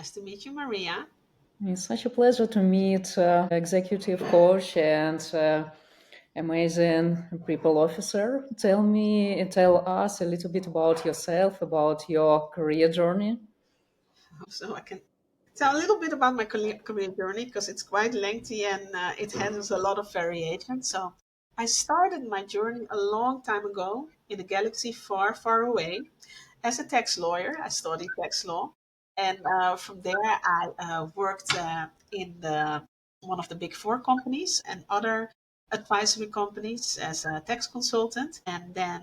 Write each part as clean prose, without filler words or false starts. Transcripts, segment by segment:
Nice to meet you, Maria. It's such a pleasure to meet executive coach and amazing people officer. Tell us a little bit about yourself, about your career journey. So I can tell a little bit about my career journey because it's quite lengthy and it has a lot of variation. So I started my journey a long time ago in a galaxy far, far away as a tax lawyer. I studied tax law, and from there I worked in one of the big four companies and other advisory companies as a tax consultant, and then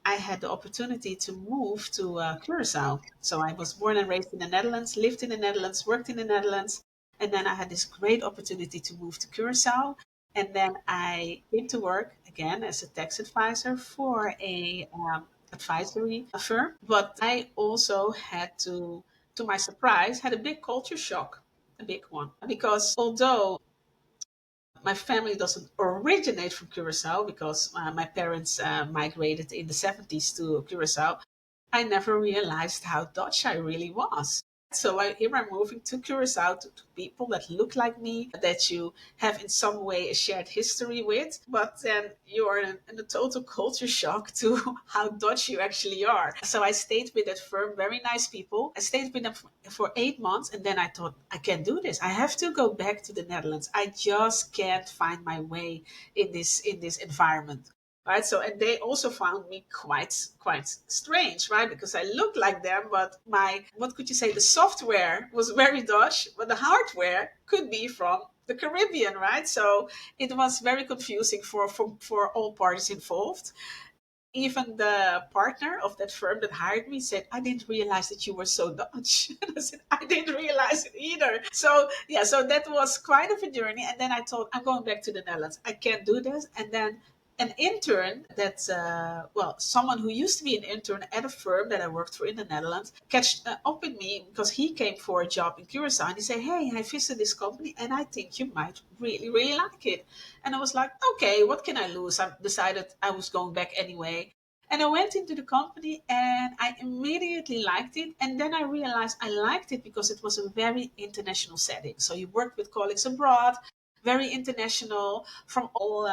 I had the opportunity to move to Curacao. So I was born and raised in the Netherlands, lived in the Netherlands, worked in the Netherlands, and then I had this great opportunity to move to Curacao. And then I came to work again as a tax advisor for a advisory firm. But I also had to my surprise, had a big culture shock, a big one, because although my family doesn't originate from Curacao because my parents migrated in the 70s to Curacao. I never realized how Dutch I really was. So here I'm moving to Curacao to people that look like me, that you have in some way a shared history with, but then you're in a total culture shock to how Dutch you actually are. So I stayed with that firm, very nice people. I stayed with them for 8 months, and then I thought, I can't do this. I have to go back to the Netherlands. I just can't find my way in this environment, right? So, and they also found me quite strange, right? Because I looked like them, but my, what could you say, the software was very Dutch, but the hardware could be from the Caribbean, right? So it was very confusing for all parties involved. Even the partner of that firm that hired me said, I didn't realize that you were so Dutch. And I said, I didn't realize it either. So, yeah, so that was quite of a journey. And then I thought, I'm going back to the Netherlands. I can't do this. And then an intern that's, someone who used to be an intern at a firm that I worked for in the Netherlands, catched up with me because he came for a job in Curacao. And he said, hey, I visited this company and I think you might really, really like it. And I was like, okay, what can I lose? I decided I was going back anyway. And I went into the company and I immediately liked it. And then I realized I liked it because it was a very international setting. So you worked with colleagues abroad, very international from all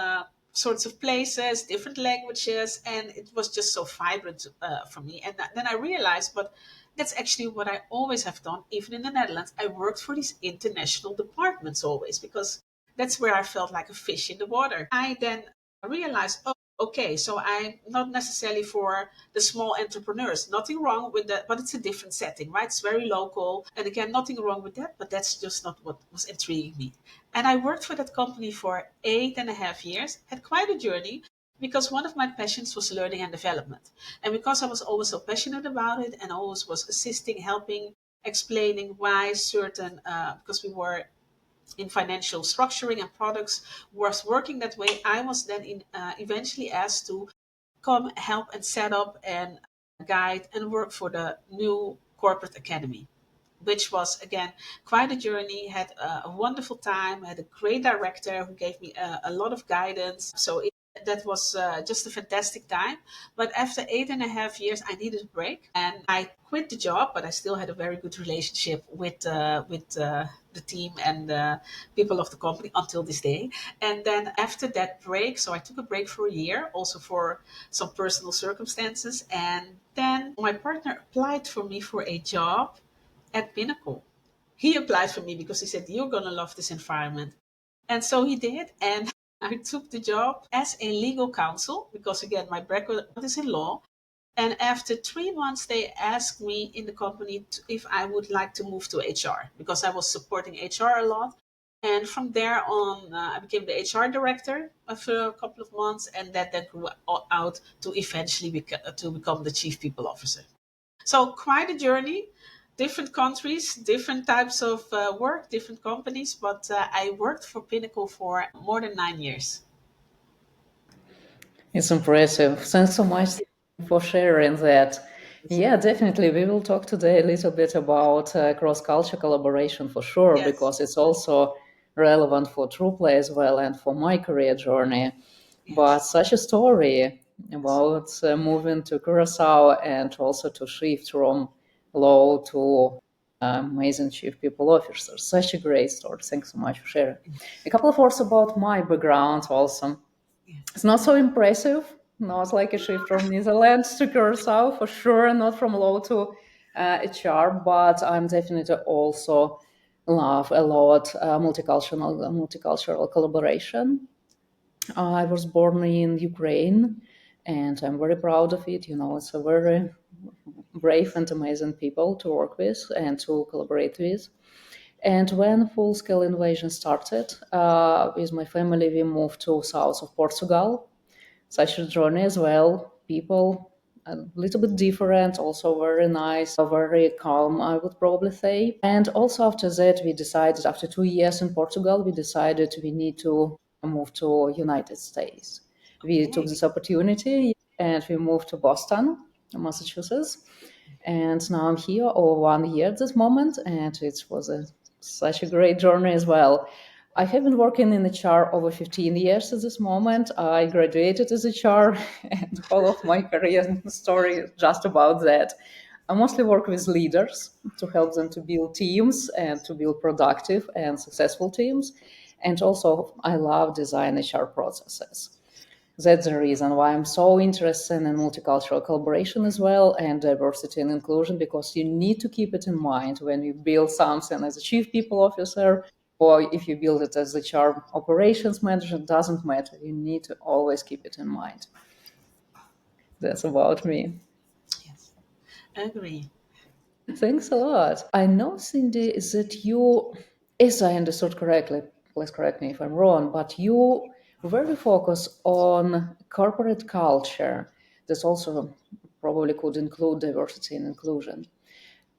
sorts of places, different languages. And it was just so vibrant for me. And then I realized, but that's actually what I always have done, even in the Netherlands. I worked for these international departments always because that's where I felt like a fish in the water. I then realized, oh, okay, so I'm not necessarily for the small entrepreneurs. Nothing wrong with that, but it's a different setting, right? It's very local. And again, nothing wrong with that, but that's just not what was intriguing me. And I worked for that company for 8.5 years, had quite a journey because one of my passions was learning and development. And because I was always so passionate about it and always was assisting, helping, explaining why certain, because we were in financial structuring and products was working that way, I was then eventually asked to come help and set up and guide and work for the new corporate academy, which was again quite a journey. Had a wonderful time. Had a great director who gave me a lot of guidance. That was just a fantastic time. But after 8.5 years, I needed a break, and I quit the job. But I still had a very good relationship with the team and people of the company until this day. And then after that break, so I took a break for a year, also for some personal circumstances. And then my partner applied for me for a job at Pinnacle. He applied for me because he said, you're going to love this environment. And so he did. And I took the job as a legal counsel because, again, my background is in law. And after 3 months, they asked me in the company if I would like to move to HR because I was supporting HR a lot. And from there on, I became the HR director for a couple of months, and that then grew out to eventually to become the chief people officer. So quite a journey, different countries, different types of work, different companies. But I worked for Pinnacle for more than 9 years. It's impressive. Thanks so much for sharing that. Yeah, definitely. We will talk today a little bit about cross-culture collaboration for sure, Yes, because it's also relevant for Trueplay as well and for my career journey. But yes, such a story about moving to Curacao and also to shift from law to amazing chief people officer. Such a great story. Thanks so much for sharing. A couple of words about my background also. Yeah. It's not so impressive, not like a shift from Netherlands to Curacao, for sure, not from law to HR, but I'm definitely also love a lot multicultural collaboration. I was born in Ukraine, and I'm very proud of it. It's a very brave and amazing people to work with and to collaborate with. And when full-scale invasion started, with my family, we moved to south of Portugal. Such a journey as well. People a little bit different, also very nice, very calm, I would probably say. And also after that, we decided, after 2 years in Portugal, we decided we need to move to United States. We took Okay. this opportunity and we moved to Boston, Massachusetts. And now I'm here over 1 year at this moment, and it was such a great journey as well. I have been working in HR over 15 years at this moment. I graduated as HR, and all of my career story is just about that. I mostly work with leaders to help them to build teams and to build productive and successful teams. And also, I love design HR processes. That's the reason why I'm so interested in multicultural collaboration as well and diversity and inclusion, because you need to keep it in mind when you build something as a chief people officer, or if you build it as a HR operations manager. It doesn't matter. You need to always keep it in mind. That's about me. Yes. Agree. Thanks a lot. I know, Cindy, is that you, as I understood correctly, please correct me if I'm wrong, but you very focus on corporate culture. This also probably could include diversity and inclusion.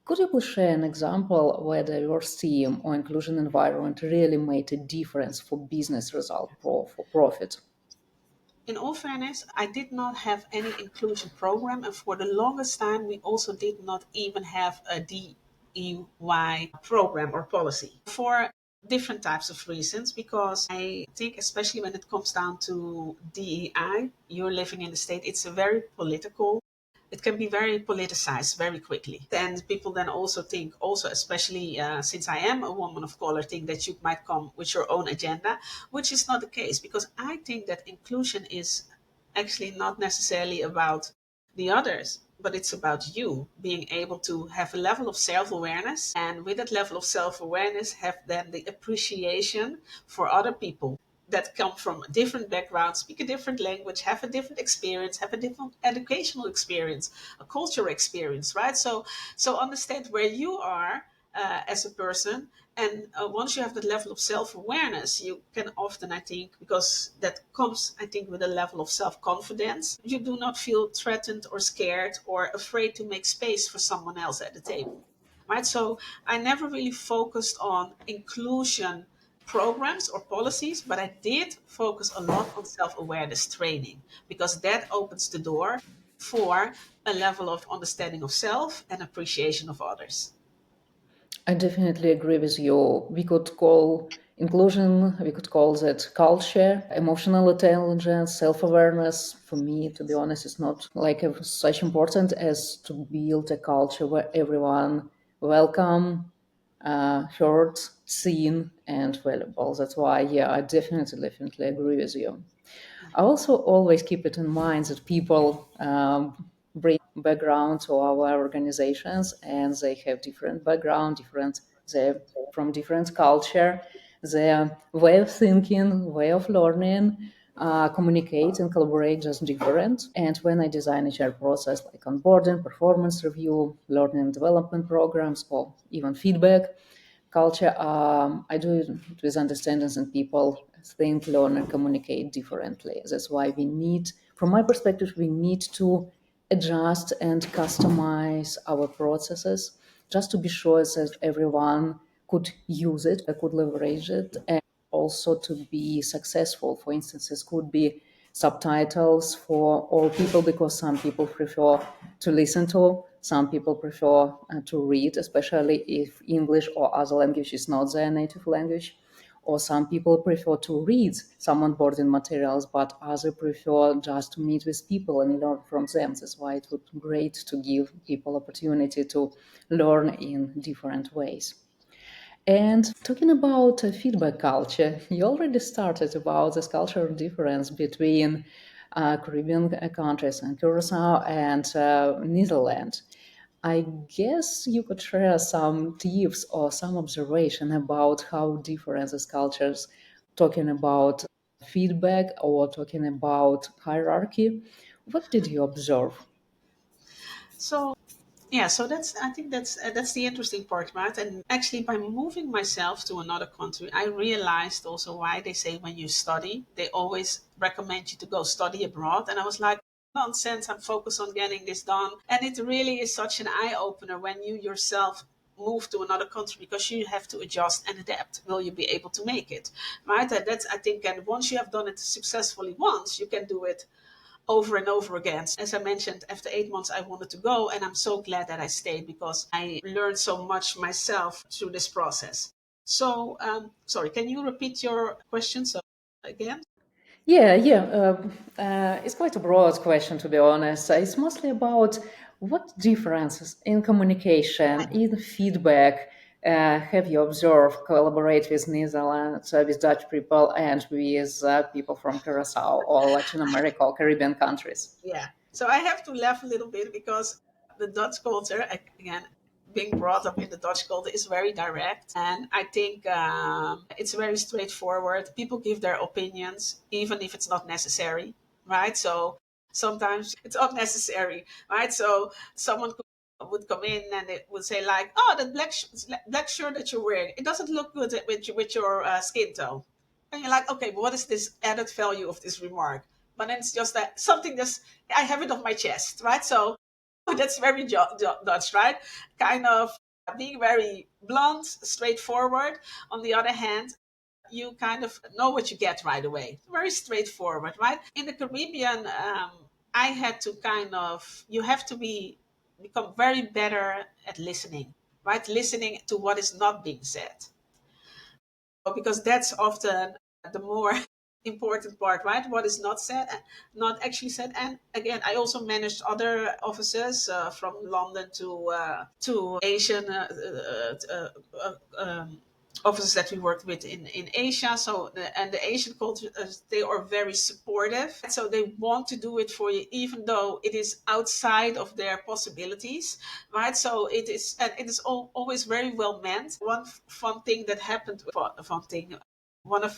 Could you please share an example where diverse team or inclusion environment really made a difference for business result, for profit? In all fairness, I did not have any inclusion program, and for the longest time, we also did not even have a DEY program or policy for different types of reasons. Because I think, especially when it comes down to DEI, you're living in the state, it's a very political, it can be very politicized very quickly. And people then also think, also especially since I am a woman of color, think that you might come with your own agenda, which is not the case. Because I think that inclusion is actually not necessarily about the others, but it's about you being able to have a level of self-awareness, and with that level of self-awareness have then the appreciation for other people that come from different backgrounds, speak a different language, have a different experience, have a different educational experience, a cultural experience, right? So understand where you are as a person, and once you have that level of self-awareness, you can often, I think, because that comes, I think, with a level of self-confidence, you do not feel threatened or scared or afraid to make space for someone else at the table, right? So I never really focused on inclusion programs or policies, but I did focus a lot on self awareness training, because that opens the door for a level of understanding of self and appreciation of others. I definitely agree with you. We could call inclusion, we could call that culture, emotional intelligence, self awareness. For me, to be honest, it's not like such important as to build a culture where everyone welcome, heard, seen, and valuable. That's why, yeah, I definitely agree with you. I also always keep it in mind that people bring background to our organizations, and they have different background, they're from different culture, their way of thinking, way of learning, communicate and collaborate just different. And when I design a HR process like onboarding, performance review, learning and development programs, or even feedback, culture, I do it with understandings, and people think, learn, and communicate differently. That's why we need, from my perspective, we need to adjust and customize our processes just to be sure that everyone could use it, could leverage it, and also to be successful. For instance, this could be subtitles for all people, because some people prefer to listen to, some people prefer to read, especially if English or other language is not their native language. or some people prefer to read some onboarding materials, but others prefer just to meet with people and learn from them. That's why it would be great to give people opportunity to learn in different ways. And talking about feedback culture, you already started about this cultural difference between Caribbean countries and Curacao and Netherlands. I guess you could share some tips or some observation about how different these cultures, talking about feedback or talking about hierarchy. What did you observe? So yeah, so I think that's the interesting part, right? And actually, by moving myself to another country, I realized also why they say when you study, they always recommend you to go study abroad. And I was like, nonsense! I'm focused on getting this done, and it really is such an eye opener when you yourself move to another country because you have to adjust and adapt. Will you be able to make it, right? And that's I think, and once you have done it successfully once, you can do it over and over again. As I mentioned, after 8 months, I wanted to go, and I'm so glad that I stayed because I learned so much myself through this process. So, sorry, can you repeat your question again? Yeah. It's quite a broad question, to be honest. It's mostly about what differences in communication, in feedback, have you observed, collaborate with Netherlands, with Dutch people, and with people from Curacao or Latin America or Caribbean countries? Yeah. So I have to laugh a little bit because the Dutch culture, again, being brought up in the Dutch culture, is very direct. And I think it's very straightforward. People give their opinions, even if it's not necessary, right? So sometimes it's unnecessary, right? So someone would come in and it would say like, "Oh, that black shirt that you're wearing, it doesn't look good with your skin tone." And you're like, okay, but what is this added value of this remark? But then it's just that something that's I have it on my chest, right? So that's very Dutch, right? Kind of being very blunt, straightforward. On the other hand, you kind of know what you get right away. Very straightforward, right? In the Caribbean, I had to kind of you have to become very better at listening, right? Listening to what is not being said because that's often the more important part, right? What is not said, not actually said. And again, I also managed other offices from London to Asian offices that we worked with in Asia. So and the Asian culture, they are very supportive. So they want to do it for you, even though it is outside of their possibilities, right? So it is, and it is always very well meant. One fun thing that happened, fun thing, one of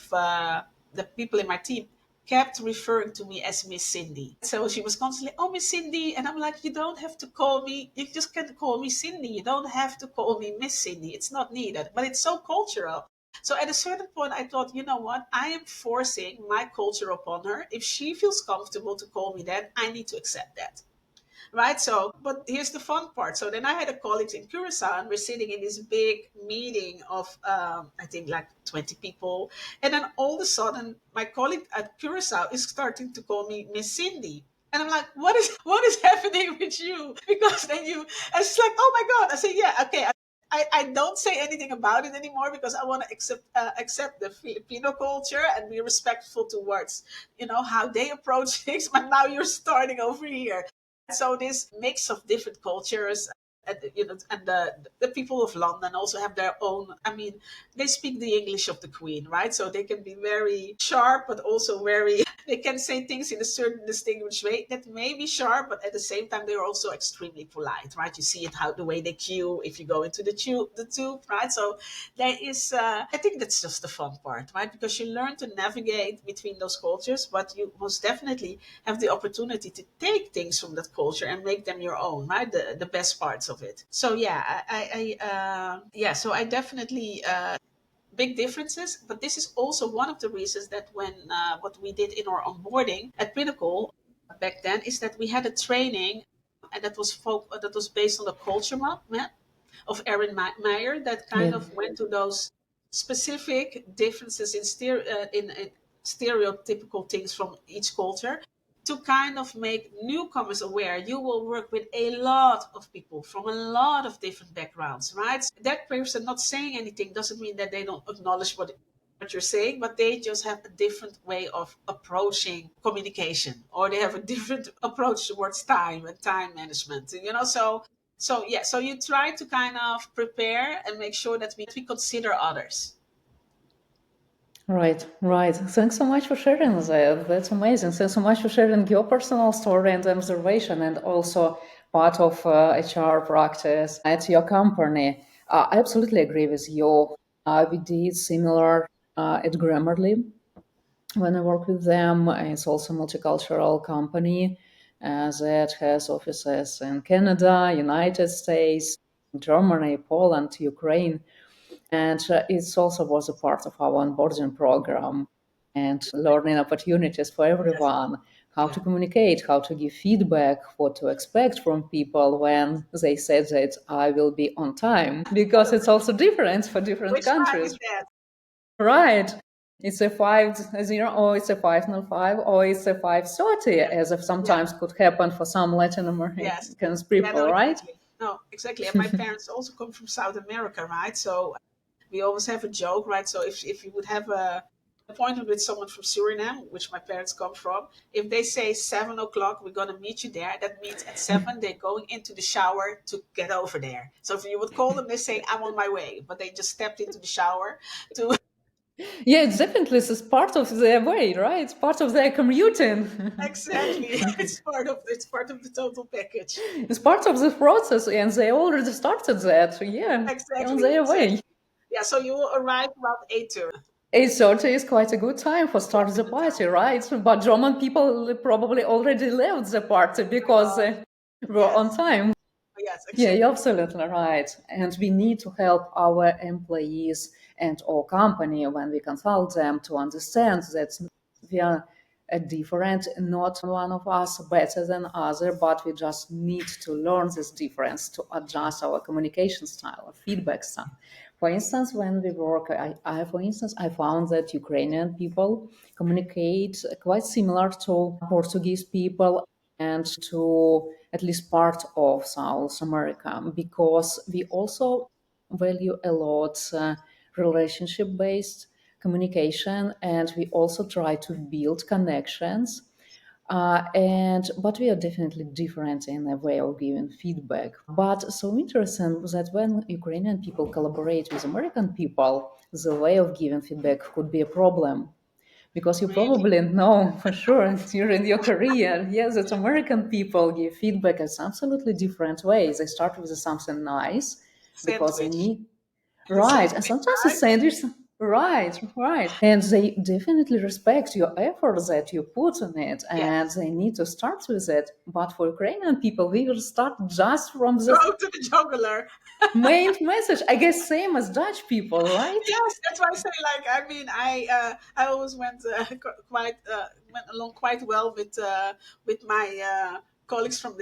the people in my team kept referring to me as Miss Cindy. So she was constantly, "Oh, Miss Cindy," and I'm like, "You don't have to call me. You just can call me Cindy. You don't have to call me Miss Cindy. It's not needed." But it's so cultural. So at a certain point, I thought, you know what? I am forcing my culture upon her. If she feels comfortable to call me that, I need to accept that, right? So, but here's the fun part. So then I had a colleague in Curacao, and we're sitting in this big meeting of, I think, like 20 people. And then all of a sudden, my colleague at Curacao is starting to call me Miss Cindy. And I'm like, what is happening with you? Because then and she's like, "Oh my God." I say, "Yeah, okay." I don't say anything about it anymore because I want to accept the Filipino culture and be respectful towards how they approach things. But now you're starting over here, so this mix of different cultures, and the people of London also have their own. I mean, they speak the English of the Queen, right? So they can be very sharp, but also very. They can say things in a certain distinguished way that may be sharp, but at the same time they're also extremely polite, right? You see it how the way they queue if you go into the tube, right? So there is. I think that's just the fun part, right? Because you learn to navigate between those cultures, but you most definitely have the opportunity to take things from that culture and make them your own, right? The best parts of it. So yeah, yeah. So I definitely big differences, but this is also one of the reasons that when what we did in our onboarding at Pinnacle back then is that we had a training, and that was based on the culture map of Erin Meyer that kind Yeah. of went to those specific differences in stereotypical things from each culture to kind of make newcomers aware. You will work with a lot of people from a lot of different backgrounds, right? That person not saying anything doesn't mean that they don't acknowledge what. what you're saying, but they just have a different way of approaching communication, or they have a different approach towards time and time management. So yeah, so you try to kind of prepare and make sure that we consider others. Right, right. Thanks so much for sharing that. That's amazing. Thanks so much for sharing your personal story and observation, and also part of HR practice at your company. I absolutely agree with you. We did similar at Grammarly when I work with them. It's also a multicultural company that has offices in Canada, United States, Germany, Poland, Ukraine. And it also was a part of our onboarding program and learning opportunities for Yes. everyone, how Yeah. to communicate, how to give feedback, what to expect from people when they said that I will be on time, because it's also different for different Which time is countries. that? Right. It's a 5:00, or it's a 5:05, or it's a 5:30, Yeah. as if Yeah. sometimes could happen for some Latin Yes. Americans Yeah, no, people, right? exactly. No, exactly. And my parents also come from South America, right? So we always have a joke, right? So if you would have a appointment with someone from Suriname, which my parents come from, if they say 7 o'clock, we're gonna meet you there, that means at 7 they're going into the shower to get over there. So if you would call them, they say, I'm on my way, but they just stepped into the shower to Yeah, it's definitely this is part of their way, right? It's part of their commuting. exactly. It's part of the total package. It's part of the process, and they already started that. Yeah, on Exactly, their way. exactly. Yeah, so you will arrive around 8:30. 8:30 is quite a good time for Yeah, start it's a the good time. party, right? But German people probably already left the party because Uh, they were on yes, time. yes, Yeah, you're exactly. absolutely right. And we need to help our employees and our company when we consult them to understand that we are different, not one of us better than other, but we just need to learn this difference to adjust our communication style or feedback style. For instance, when we work, for instance, I found that Ukrainian people communicate quite similar to Portuguese people and to at least part of South America, because we also value a lot relationship based communication, and we also try to build connections. And but we are definitely different in a way of giving feedback. But so interesting that when Ukrainian people collaborate with American people, the way of giving feedback could be a problem, because you Really? probably know for sure during your career, yes, that American people give feedback in absolutely different ways. They start with something nice because they Sandwich. need, right, and Sandwich, sometimes a right? sandwich, right, right, and they definitely respect your effort that you put on it, and Yes. they need to start with it. But for Ukrainian people, we will start just from Go the to the jugular. main message. I guess same as Dutch people, right? Yes, that's why I say, like, I mean, I always went along quite well with my colleagues from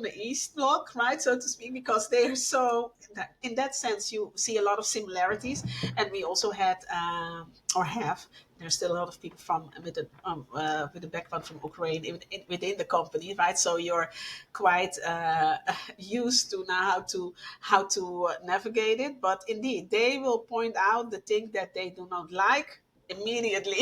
the East Bloc, right, so to speak, because they are so in that sense you see a lot of similarities, and we also had or have. There's still a lot of people from with a background from Ukraine within the company, right? So you're quite used to now how to navigate it. But indeed, they will point out the thing that they do not like immediately.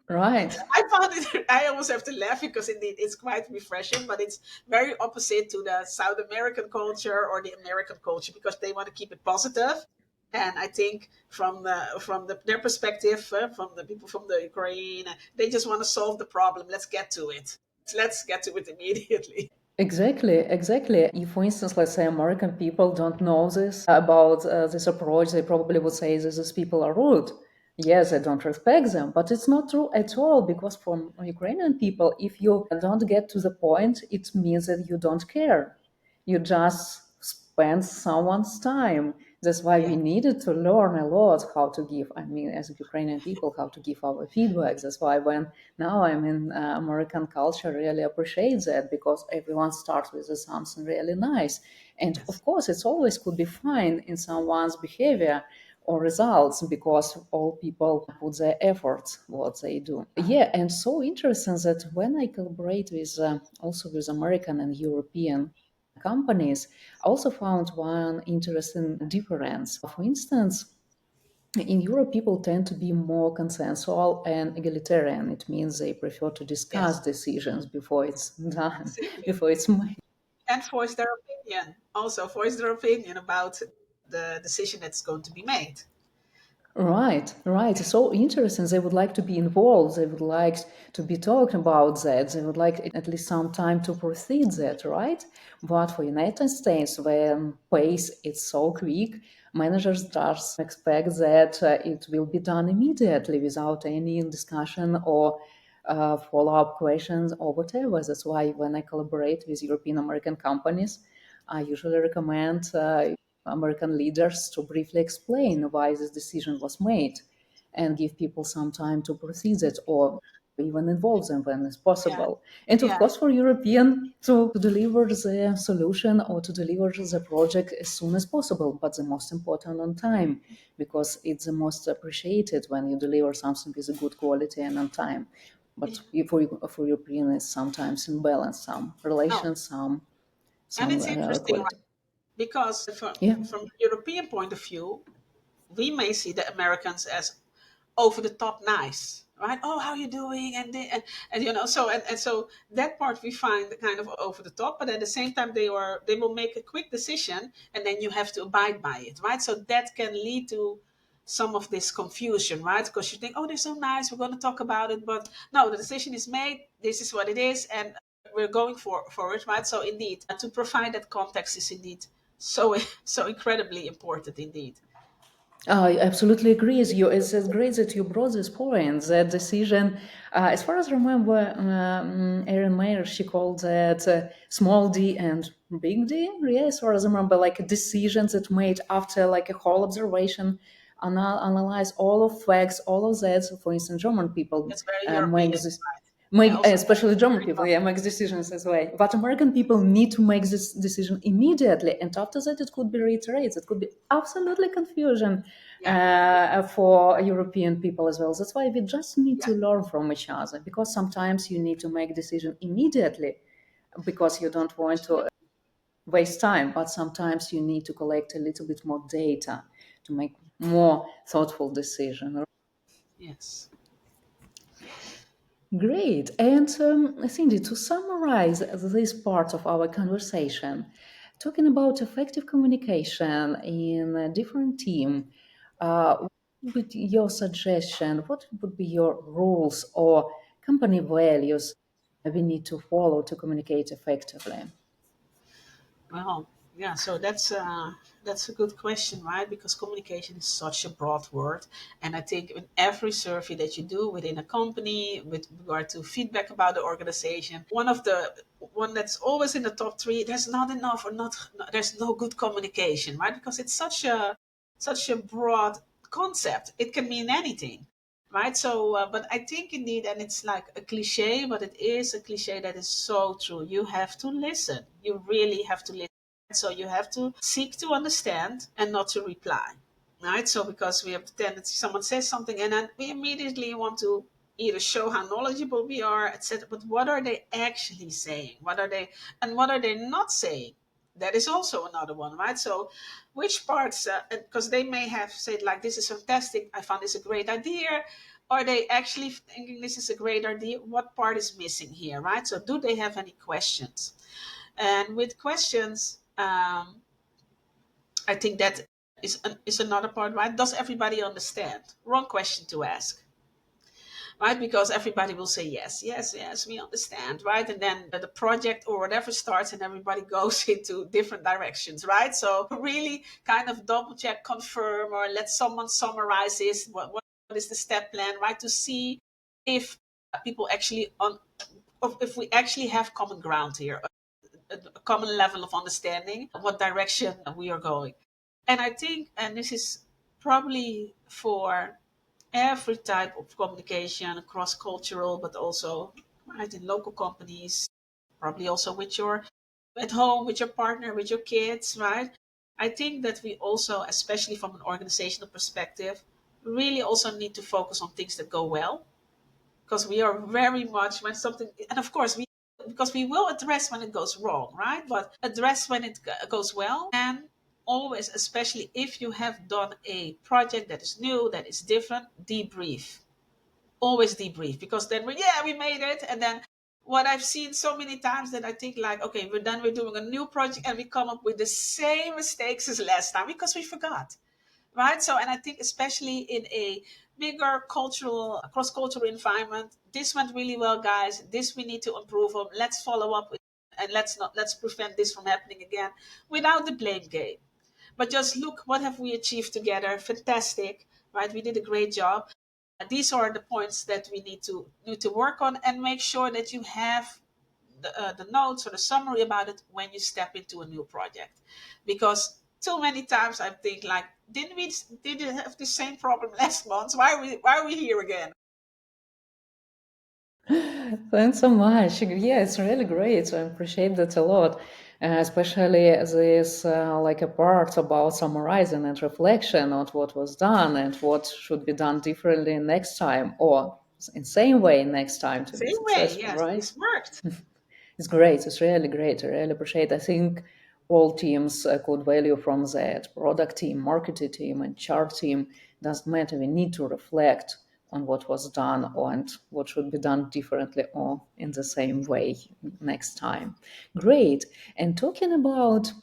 Right. I found it. I almost have to laugh because indeed it's quite refreshing, but it's very opposite to the South American culture or the American culture because they want to keep it positive. And I think their perspective, from the people from the Ukraine, they just want to solve the problem. Let's get to it. Let's get to it immediately. Exactly, exactly. If, for instance, let's say American people don't know this about this approach, they probably would say that these people are rude. Yes, I don't respect them, but it's not true at all, because for Ukrainian people, if you don't get to the point, it means that you don't care. You just spend someone's time. That's why Yeah. we needed to learn a lot how to give, I mean, as Ukrainian people, how to give our feedback. That's why when now I'm in American culture, really appreciate that, because everyone starts with something really nice. And Yes. of course, it's always could be fine in someone's behavior or results, because all people put their efforts what they do. Yeah, and so interesting that when I collaborate with also with American and European companies, I also found one interesting difference. For instance, In Europe, people tend to be more consensual and egalitarian. It means they prefer to discuss Yes, decisions before it's done, exactly. before it's made. And voice their opinion. Also, voice their opinion about the decision that's going to be made. Right, right. It's so interesting. They would like to be involved. They would like to be talking about that. They would like at least some time to proceed that, right? But for United States, when pace is so quick, managers just expect that it will be done immediately without any discussion or follow-up questions or whatever. That's why when I collaborate with European American companies, I usually recommend American leaders to briefly explain why this decision was made and give people some time to proceed it or even involve them when it's Yeah, possible. And of yeah, course, for European to deliver the solution or to deliver the project as soon as possible, but the most important on time, because it's the most appreciated when you deliver something with a good quality and on time. yeah. But for European, it's sometimes imbalance, some No, relations, and some it's interesting, right? quality. Because Yeah. from a European point of view, we may see the Americans as over the top nice, right? Oh, how you doing? And so and so that part we find kind of over the top, but at the same time they will make a quick decision and then you have to abide by it, right? So that can lead to some of this confusion, right? Because you think, oh, they're so nice, we're going to talk about it, but no, the decision is made. This is what it is, and we're going for it, right? So indeed, to provide that context is indeed so so incredibly important indeed. I absolutely agree with you. It's great that you brought this point. That decision, as far as I remember, Erin Mayer, she called that small d and big d. Yeah, as far as I remember, like decisions that made after like a whole observation, analyze all of facts, all of that. So for instance, German people That's very make European, this yeah, make also especially German very people, hard. yeah, makes decisions as well. But American people need to make this decision immediately, and after that, it could be reiterated. It could be absolutely confusion Yeah, for European people as well. That's why we just need yeah, to learn from each other because sometimes you need to make decision immediately because you don't want to waste time, but sometimes you need to collect a little bit more data to make more thoughtful decision. yes. Great. And Cindy, to summarize this part of our conversation, talking about effective communication in a different team, what would be your suggestion? What would be your rules or company values we need to follow to communicate effectively? Well, yeah. So that's a good question, right? Because communication is such a broad word, and I think in every survey that you do within a company with regard to feedback about the organization, one that's always in the top three. There's not enough, or not. There's no good communication, right? Because it's such a broad concept. It can mean anything. Right, so but I think indeed, and it's like a cliche, but it is a cliche that is so true. You have to listen, you really have to listen. So you have to seek to understand and not to reply, right? So because we have the tendency, someone says something and then we immediately want to either show how knowledgeable we are, etc. But what are they actually saying? What are they, and what are they not saying? That is also another one, right? So which parts, because they may have said like, this is fantastic, I found this a great idea, are they actually thinking this is a great idea? What part is missing here, right? So do they have any questions? And with questions, I think that is another part, right? Does everybody understand? Wrong question to ask, right? Because everybody will say yes, yes, yes, we understand, right? And then the project or whatever starts, and everybody goes into different directions, right? So really, kind of double check, confirm, or let someone summarize this. What is the step plan, right? To see if people actually on, if we actually have common ground here, a common level of understanding what direction we are going. And I think, and this is probably for every type of communication, cross cultural, but also right in local companies, probably also with your at home, with your partner, with your kids, right? I think that we also, especially from an organizational perspective, really also need to focus on things that go well, because we are very much when something, and of course we, because we will address when it goes wrong, right? But address when it goes well. And always, especially if you have done a project that is new, that is different, debrief. Always debrief, because then we made it. And then what I've seen so many times, that I think like, okay, we're done, we're doing a new project, and we come up with the same mistakes as last time because we forgot, right? So, and I think especially in a bigger cultural, cross-cultural environment, this went really well, guys. This we need to improve on. Let's follow up with, and let's prevent this from happening again, without the blame game. But just look, what have we achieved together? Fantastic, right? We did a great job. These are the points that we need to work on, and make sure that you have the notes or the summary about it when you step into a new project. Because too many times I think like, didn't have the same problem last month? Why are we here again? Thanks so much. Yeah, it's really great. I appreciate that a lot. Especially this like a part about summarizing and reflection on what was done and what should be done differently next time, or in same way next time to be Same way, successful, yes, right? this worked. It's great. It's really great. I really appreciate. I think all teams could value from that. Product team, marketing team, and chart team, doesn't matter. We need to reflect on what was done and what should be done differently or in the same way next time. Great. And talking about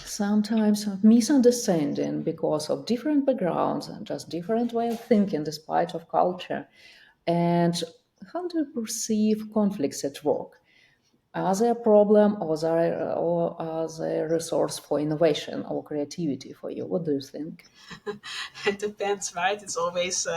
sometimes misunderstanding because of different backgrounds and just different way of thinking despite of culture. And how do you perceive conflicts at work? Are they a problem, or are they a resource for innovation or creativity for you? What do you think? It depends, right? It's always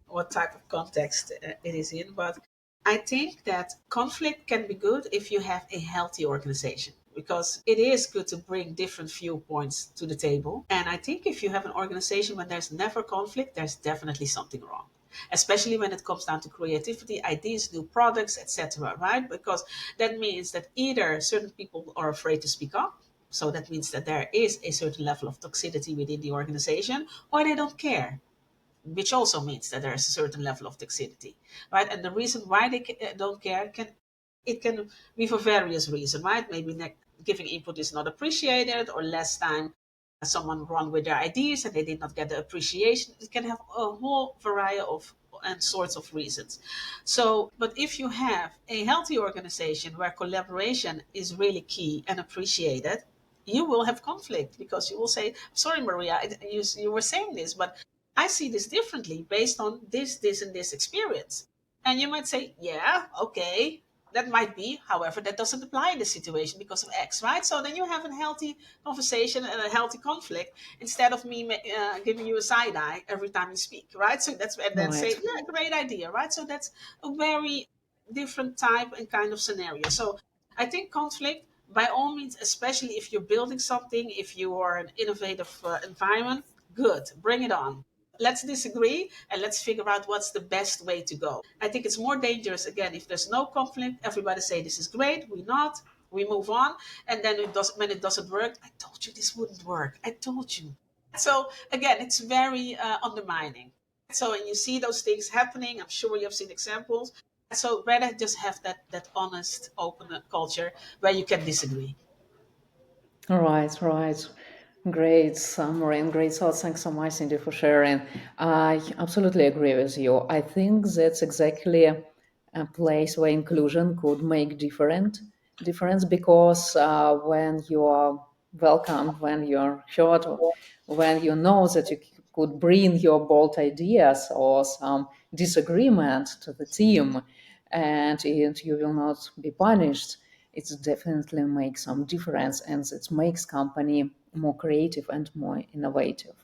what type of context it is in. But I think that conflict can be good if you have a healthy organization, because it is good to bring different viewpoints to the table. And I think if you have an organization where there's never conflict, there's definitely something wrong. Especially when it comes down to creativity, ideas, new products, etc. Right? Because that means that either certain people are afraid to speak up, so that means that there is a certain level of toxicity within the organization, or they don't care, which also means that there is a certain level of toxicity, right? And the reason why they don't care can be for various reasons, right? Maybe giving input is not appreciated, or last time someone run with their ideas and they did not get the appreciation. It can have a whole variety of and sorts of reasons. So, but if you have a healthy organization where collaboration is really key and appreciated, you will have conflict, because you will say, "Sorry, Maria, you were saying this, but I see this differently based on this, and this experience." And you might say, "Yeah, okay, that might be. However, that doesn't apply in this situation because of X," right? So then you have a healthy conversation and a healthy conflict, instead of me giving you a side eye every time you speak, right? So that's, and then say, Right. "Yeah, great idea," right? So that's a very different type and kind of scenario. So I think conflict, by all means, especially if you're building something, if you are an innovative environment, good, bring it on. Let's disagree and let's figure out what's the best way to go. I think it's more dangerous, again, if there's no conflict, everybody say, "This is great, we not," we move on, and then when it doesn't work, "I told you this wouldn't work, I told you." So again, it's very undermining. So when you see those things happening, I'm sure you have seen examples. So rather just have that honest, open culture where you can disagree. Right, right. Great summary and great thoughts. Thanks so much, Cindy, for sharing. I absolutely agree with you. I think that's exactly a place where inclusion could make difference, because when you are welcomed, when you're heard, or when you know that you could bring your bold ideas or some disagreement to the team, and you will not be punished, it definitely makes some difference, and it makes company more creative and more innovative.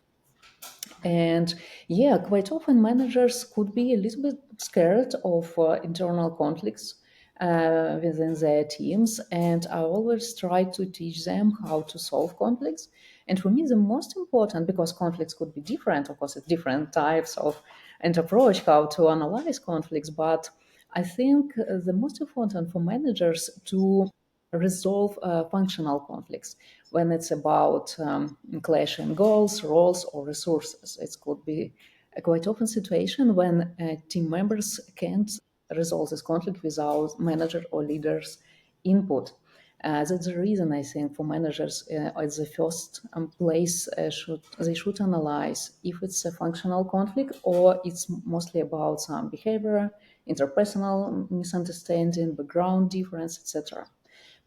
And yeah, quite often managers could be a little bit scared of internal conflicts within their teams. And I always try to teach them how to solve conflicts. And for me, the most important, because conflicts could be different, of course, it's different types of and approach how to analyze conflicts. But I think the most important for managers to resolve functional conflicts when it's about clashing goals, roles, or resources. It could be a quite often situation when team members can't resolve this conflict without manager or leaders' input. That's the reason I think for managers at the first place they should analyze if it's a functional conflict or it's mostly about some behavior, interpersonal misunderstanding, background difference, etc.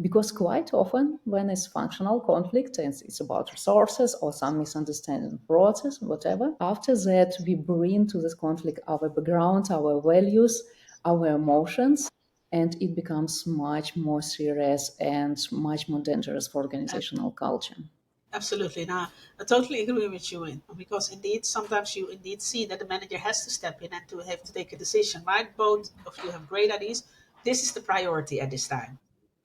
Because quite often, when it's functional conflict and it's about resources or some misunderstanding process, whatever, after that, we bring to this conflict our background, our values, our emotions, and it becomes much more serious and much more dangerous for organizational culture. Absolutely. Now, I totally agree with you because indeed, sometimes you indeed see that the manager has to step in and to have to take a decision, right? Both of you have great ideas. This is the priority at this time.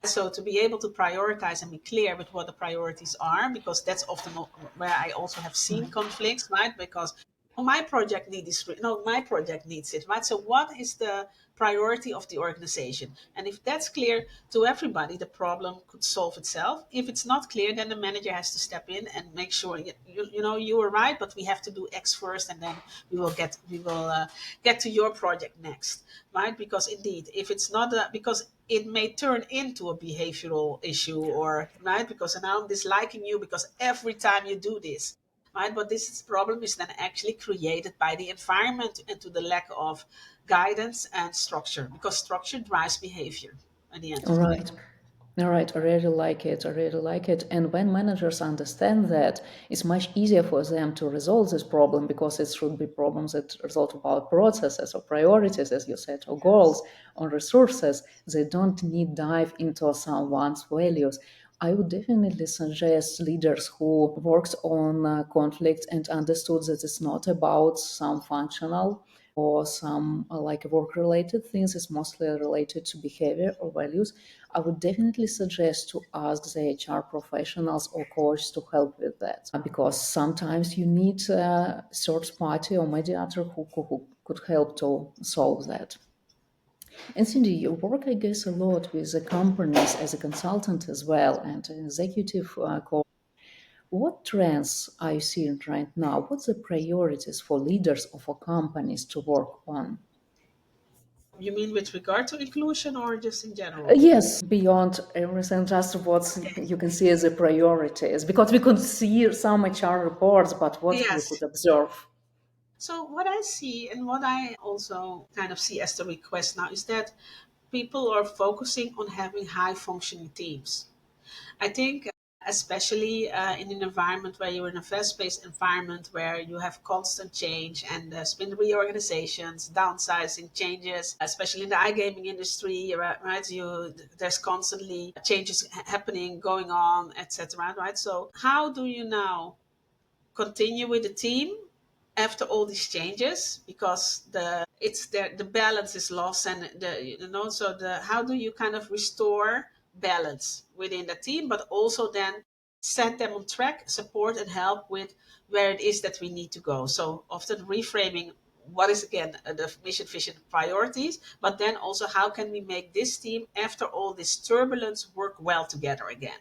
So to be able to prioritize and be clear with what the priorities are, because that's often where I also have seen conflicts, right? Because oh, my project needs this, no, my project needs it, right? So what is the priority of the organization? And if that's clear to everybody, the problem could solve itself. If it's not clear, then the manager has to step in and make sure you know you were right, but we have to do X first, and then we will get to your project next, right? Because indeed, if it's not because it may turn into a behavioral issue, or right, because now I'm disliking you because every time you do this, right? But this problem is then actually created by the environment and to the lack of guidance and structure, because structure drives behavior at the end of All the day. right. All right, I really like it. I really like it. And when managers understand that, it's much easier for them to resolve this problem because it should be problems that result about processes or priorities, as you said, or goals or resources. They don't need dive into someone's values. I would definitely suggest leaders who worked on conflict and understood that it's not about some functional or some like work related things. It's mostly related to behavior or values. I would definitely suggest to ask the HR professionals or coach to help with that because sometimes you need a third party or mediator who could help to solve that. And Cindy, you work, I guess, a lot with the companies as a consultant as well and an executive coach. What trends are you seeing right now? What's the priorities for leaders or for companies to work on? You mean with regard to inclusion or just in general? Yes, beyond everything, just what Okay. you can see as a priorities, because we could see some HR reports, but what we Yes. could observe. So what I see and what I also kind of see as the request now is that people are focusing on having high functioning teams. I think, especially in an environment where you're in a fast-paced environment where you have constant change and there's been reorganizations, downsizing, changes, especially in the iGaming industry, right? There's constantly changes happening, going on, etc. Right? So how do you now continue with the team after all these changes, because the balance is lost, and so the how do you kind of restore balance within the team, but also then set them on track, support and help with where it is that we need to go. So often reframing what is again the mission, vision, priorities, but then also how can we make this team after all this turbulence work well together again.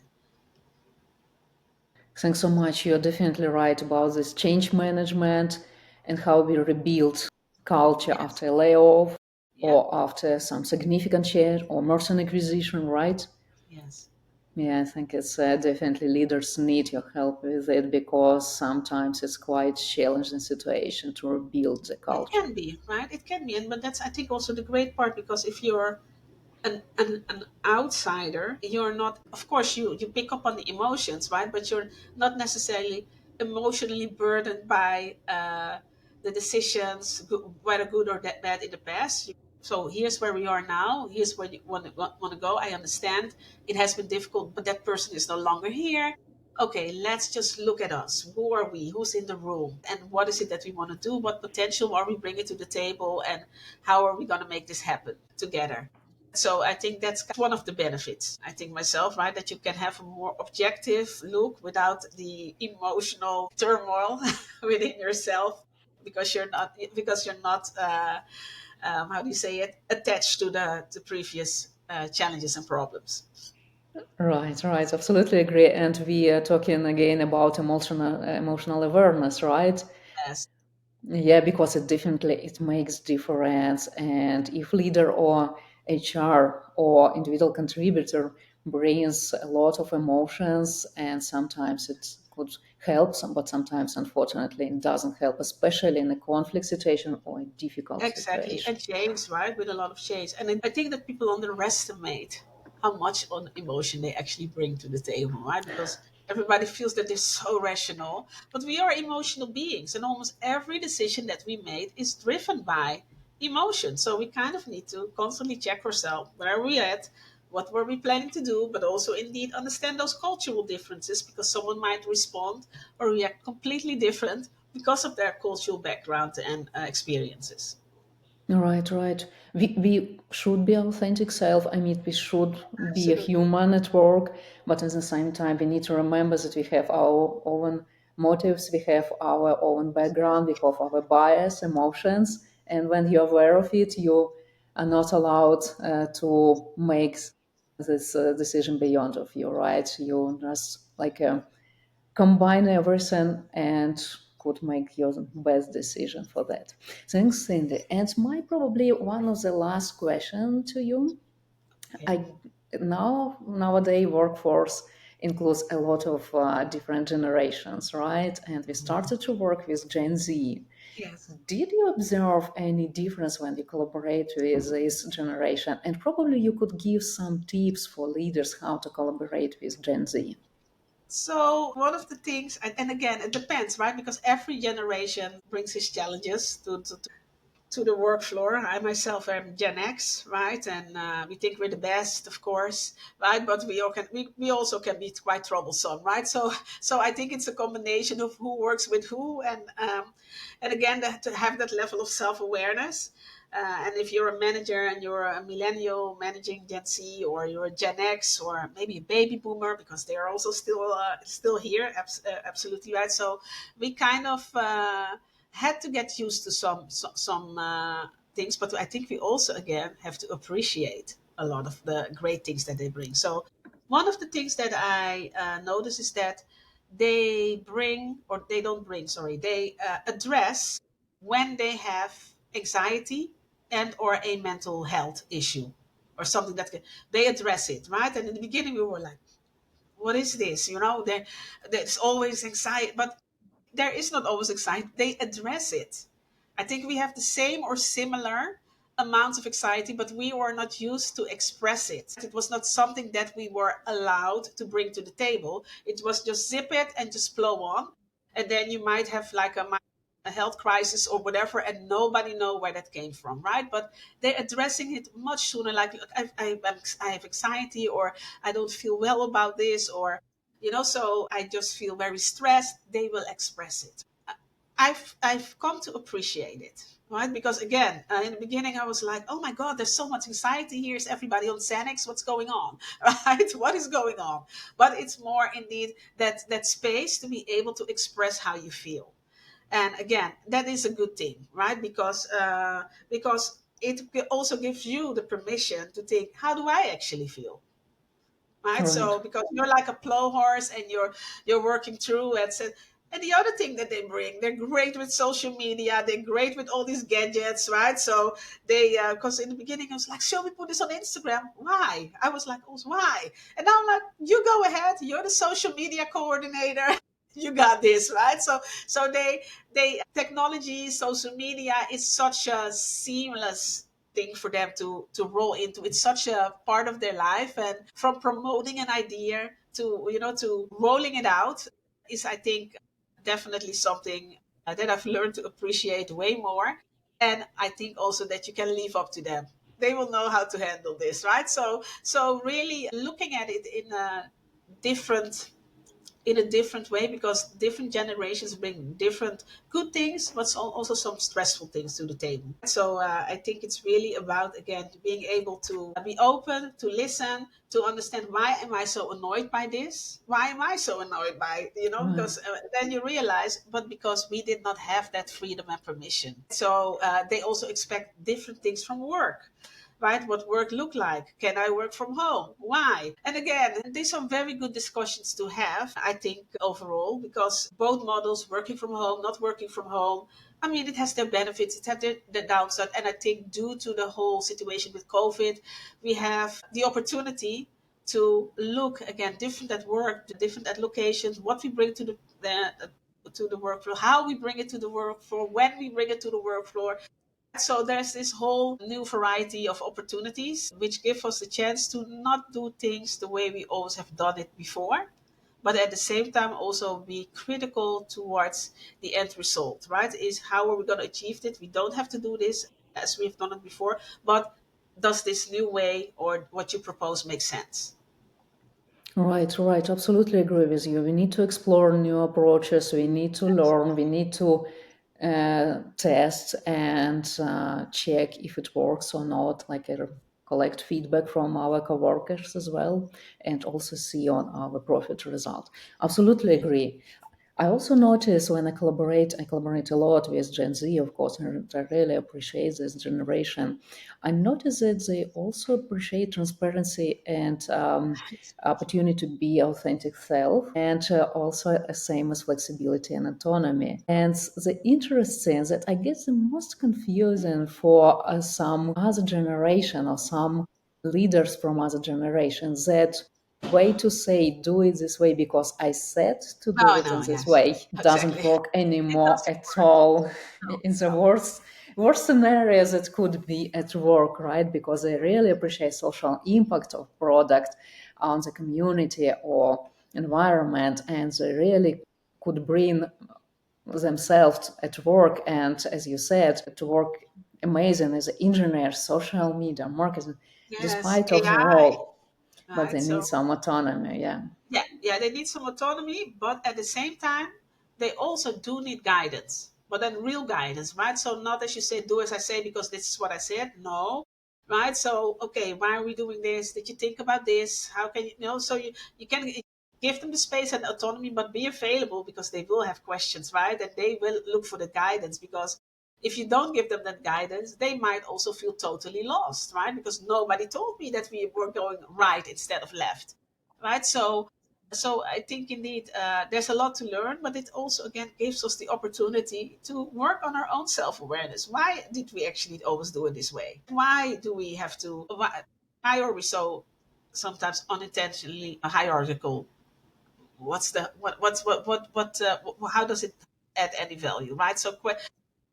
Thanks so much. You're definitely right about this change management and how we rebuild culture Yes. after a layoff Yeah. or after some significant change or merchant acquisition, right? Yes. Yeah, I think it's definitely leaders need your help with it because sometimes it's quite challenging situation to rebuild the It culture. can be, right? It can be. And but that's I think also the great part, because if you're an outsider, you're not, of course you pick up on the emotions, right? But you're not necessarily emotionally burdened by the decisions, whether good or bad in the past. So here's where we are now, here's where you want to go. I understand it has been difficult, but that person is no longer here. Okay, let's just look at us. Who are we? Who's in the room? And what is it that we want to do? What potential are we bringing to the table? And how are we going to make this happen together? So I think that's one of the benefits. I think myself, right, that you can have a more objective look without the emotional turmoil within yourself, because you're not how do you say it, attached to the previous challenges and problems. Right, right, absolutely agree. And we are talking again about emotional awareness, right? Yes. Yeah, because it definitely it makes difference. And if leader or HR or individual contributor brings a lot of emotions, and sometimes it could help some, but sometimes unfortunately it doesn't help, especially in a conflict situation or a difficult Exactly, situation. and shades, right? With a lot of shades, and I think that people underestimate how much on emotion they actually bring to the table, right? Because everybody feels that they're so rational, but we are emotional beings, and almost every decision that we made is driven by emotion. So we kind of need to constantly check ourselves: where are we at? What were we planning to do? But also, indeed, understand those cultural differences, because someone might respond or react completely different because of their cultural background and experiences. Right, right. We should be authentic self. I mean, we should be a Absolutely. human at work, but at the same time, we need to remember that we have our own motives, we have our own background, we have our bias, emotions, and when you're aware of it, you are not allowed to make this decision beyond of you, right? You just like combine everything and could make your best decision for that. Thanks, Cindy. And my probably one of the last question to you. Okay. I nowadays workforce includes a lot of different generations, right? And we started to work with Gen Z. Yes. Did you observe any difference when you collaborate with this generation? And probably you could give some tips for leaders how to collaborate with Gen Z. So one of the things, and again, it depends, right? Because every generation brings its challenges to the work floor. I myself am Gen X, right? And we think we're the best, of course, right? But we also can be quite troublesome, right? So I think it's a combination of who works with who, and again, to have that level of self awareness. And if you're a manager and you're a millennial managing Gen Z, or you're a Gen X, or maybe a baby boomer, because they are also still here, absolutely right. So we kind of had to get used to some things, but I think we also again have to appreciate a lot of the great things that they bring. So one of the things that I notice is that they bring, or they don't bring, sorry, they address when they have anxiety and or a mental health issue, or something they address it, right? And in the beginning we were like, what is this, there's always anxiety, but there is not always anxiety. They address it. I think we have the same or similar amounts of anxiety, but we were not used to express it. It was not something that we were allowed to bring to the table. It was just zip it and just flow on. And then you might have like a health crisis or whatever, and nobody know where that came from, right? But they're addressing it much sooner. Like, "Look, I have anxiety, or I don't feel well about this, or so I just feel very stressed." They will express it. I've come to appreciate it, right? Because again, in the beginning I was like, oh my god, there's so much anxiety here. Is everybody on Xanax? What's going on? Right? What is going on? But it's more indeed that space to be able to express how you feel. And again, that is a good thing, right? Because it also gives you the permission to think, how do I actually feel? Right? Right. So because you're like a plow horse, and you're working through it. And the other thing that they bring, they're great with social media. They're great with all these gadgets, right? So they, because in the beginning I was like, shall we put this on Instagram? Why? I was like, oh, why? And now I'm like, you go ahead. You're the social media coordinator. You got this, right? So they technology, social media is such a seamless thing for them to roll into. It's such a part of their life, and from promoting an idea to rolling it out is, I think, definitely something that I've learned to appreciate way more. And I think also that you can leave up to them. They will know how to handle this, right? So really looking at it different in a different way, because different generations bring different good things, but also some stressful things to the table. So I think it's really about, again, being able to be open, to listen, to understand, why am I so annoyed by this? Why am I so annoyed by, Right. because then you realize, but because we did not have that freedom and permission. So they also expect different things from work, right? What work look like? Can I work from home? Why? And again, these are very good discussions to have, I think, overall, because both models, working from home, not working from home, I mean, it has their benefits, it has their downside. And I think due to the whole situation with COVID, we have the opportunity to look again different at work, different at locations, what we bring to the work floor, how we bring it to the work floor, when we bring it to the work floor. So there's this whole new variety of opportunities which give us a chance to not do things the way we always have done it before, but at the same time also be critical towards the end result, right? Is how are we going to achieve it? We don't have to do this as we've done it before, but does this new way or what you propose make sense? Right, right. Absolutely agree with you. We need to explore new approaches. We need to learn. We need to test and check if it works or not. Like collect feedback from our coworkers as well, and also see on our profit result. Absolutely agree. I also notice when I collaborate a lot with Gen Z, of course, and I really appreciate this generation. I notice that they also appreciate transparency and opportunity to be authentic self, and also the same as flexibility and autonomy. And the interesting that I guess the most confusing for some other generation or some leaders from other generations that way to say do it this way because I said to do Oh it in no, this yes, way doesn't exactly. work It anymore doesn't at work. all. No, In the no. worst scenarios it could be at work, right? Because they really appreciate social impact of product on the community or environment, and they really could bring themselves at work, and as you said, to work amazing as an engineer, social media marketing, Yes, despite of the AI, role, but right? they need So some autonomy. Yeah. yeah, yeah, they need some autonomy, but at the same time, they also do need guidance, but then real guidance, right? So not as you say, do as I say because this is what I said. No, right? So okay, why are we doing this? Did you think about this? How can you know? So you can give them the space and autonomy, but be available because they will have questions, right? And they will look for the guidance because if you don't give them that guidance, they might also feel totally lost, right? Because nobody told me that we were going right instead of left, right? So I think indeed there's a lot to learn, but it also again gives us the opportunity to work on our own self-awareness. Why did we actually always do it this way? Why do we have to? Why are we so sometimes unintentionally hierarchical? What's the what how does it add any value, right? So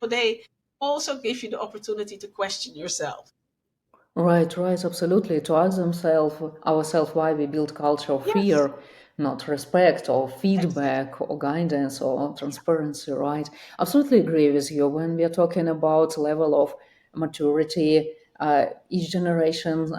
they also give you the opportunity to question yourself. Right, right, absolutely. To ask ourselves why we build culture of Yes, fear, not respect or exactly. feedback or guidance or transparency, right? Absolutely agree with you. When we are talking about level of maturity, each generation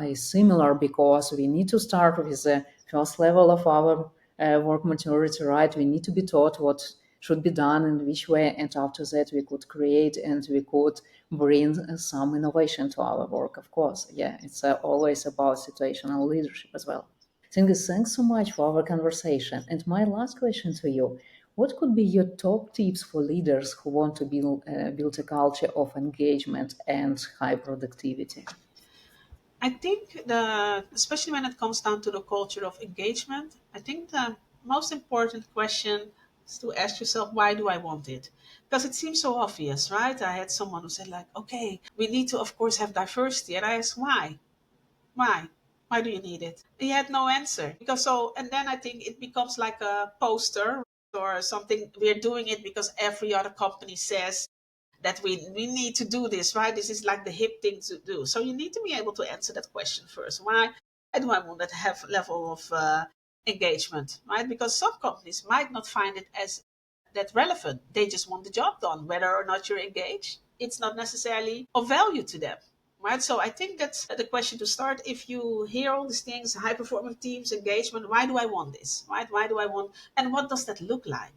is similar because we need to start with the first level of our work maturity, right? We need to be taught what should be done in which way, and after that we could create and we could bring some innovation to our work, of course. Yeah, it's always about situational leadership as well. Thanks so much for our conversation. And my last question to you, what could be your top tips for leaders who want to build a culture of engagement and high productivity? I think the especially when it comes down to the culture of engagement, I think the most important question is to ask yourself, why do I want it? Because it seems so obvious, right? I had someone who said like, okay, we need to of course have diversity, and I asked why? Why? Why do you need it? He had no answer because so, and then I think it becomes like a poster or something. We're doing it because every other company says that we need to do this, right? This is like the hip thing to do. So you need to be able to answer that question first. Why do I want that have level of engagement, right? Because some companies might not find it as that relevant. They just want the job done, whether or not you're engaged. It's not necessarily of value to them, right? So I think that's the question to start. If you hear all these things, high performing teams, engagement, why do I want this, right? Why do I want, and what does that look like?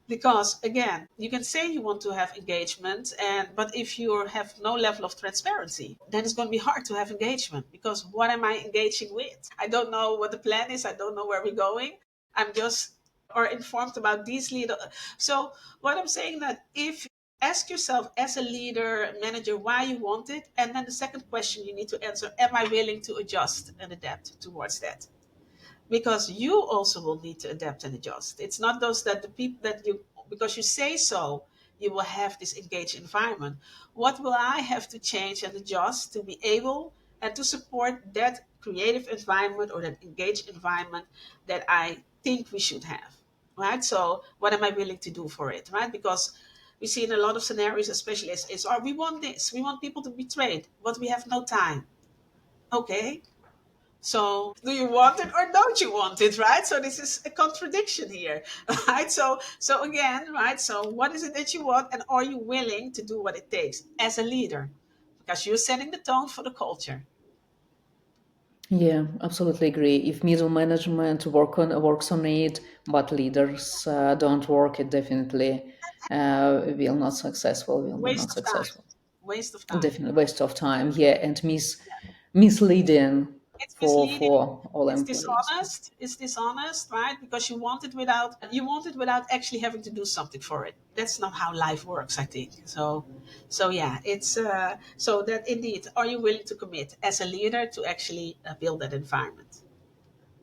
Because again, you can say you want to have engagement, and but if you have no level of transparency, then it's going to be hard to have engagement, because what am I engaging with? I don't know what the plan is. I don't know where we're going. I'm just or informed about these leader. So what I'm saying, that if ask yourself as a leader manager why you want it, and then the second question you need to answer, am I willing to adjust and adapt towards that? Because you also will need to adapt and adjust. It's not those that the people that you, because you say so, you will have this engaged environment. What will I have to change and adjust to be able? and to support that creative environment or that engaged environment that I think we should have, right? So what am I willing to do for it, right? Because we see in a lot of scenarios, especially as HR, we want this, we want people to be trained, but we have no time. Okay, so do you want it or don't you want it, right? So this is a contradiction here, right? So again, right? So what is it that you want, and are you willing to do what it takes as a leader? Because you're setting the tone for the culture. Yeah, absolutely agree. If middle management works on it, but leaders don't work, it definitely will not successful. Will be Waste not of time. successful. Waste of time. Definitely waste of time. Yeah, and misleading It's for misleading. all It's employees. dishonest. It's dishonest, right? Because you want it without actually having to do something for it. That's not how life works, I think. So yeah, it's so that indeed, are you willing to commit as a leader to actually build that environment?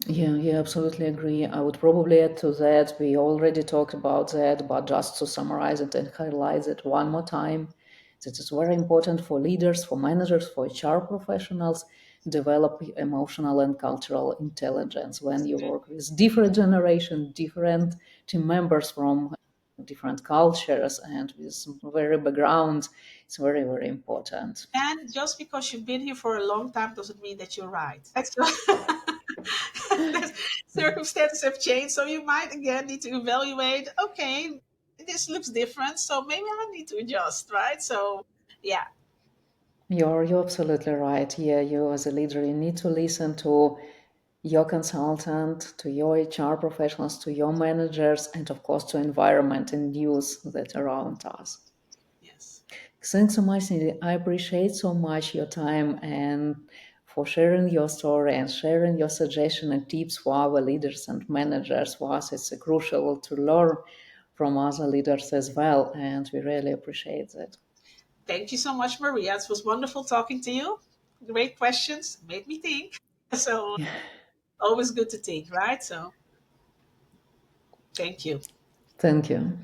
Yeah, yeah, absolutely agree. I would probably add to that. We already talked about that, but just to summarize it and highlight it one more time, that is very important for leaders, for managers, for HR professionals, develop emotional and cultural intelligence when you work with different generation, different team members from different cultures and with very backgrounds. It's very, very important. And just because you've been here for a long time doesn't mean that you're right. Circumstances have changed, so you might again need to evaluate. Okay, this looks different, so maybe I need to adjust, right? So, yeah, You're absolutely right. Yeah, you as a leader, you need to listen to your consultant, to your HR professionals, to your managers, and of course to environment and news that around us. yes. Thanks so much, Cindy. I appreciate so much your time and for sharing your story and sharing your suggestion and tips for our leaders and managers. For us, it's crucial to learn from other leaders as well, and we really appreciate it. Thank you so much, Maria. It was wonderful talking to you. Great questions, made me think. So, always good to think, right? So, thank you. Thank you.